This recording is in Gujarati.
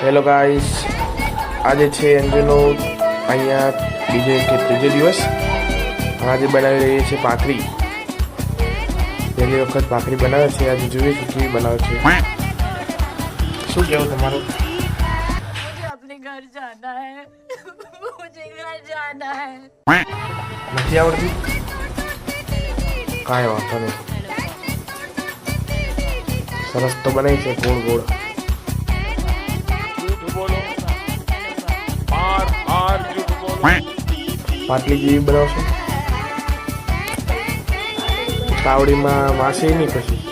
હેલો ગાઈસ, આજે છે અંજુનો અહીંયા બીજો કે ત્રીજો દિવસ. આજે બનાવી રહી છે ભાખરી. પહેલી વખત ભાખરી બનાવે છે. આજે જોઈએ કે કેવી બનાવે છે. શું કહેવું તમારું? अपने घर जाना है मुझे घर जाना है નથી આવડતી? કાંઈ વાંધો નહીં. સરસ તો બનાવી છે, ગોળ ગોળ. પાટલી જેવી બનાવશો? તાવડીમાં વાસે નહીં પછી.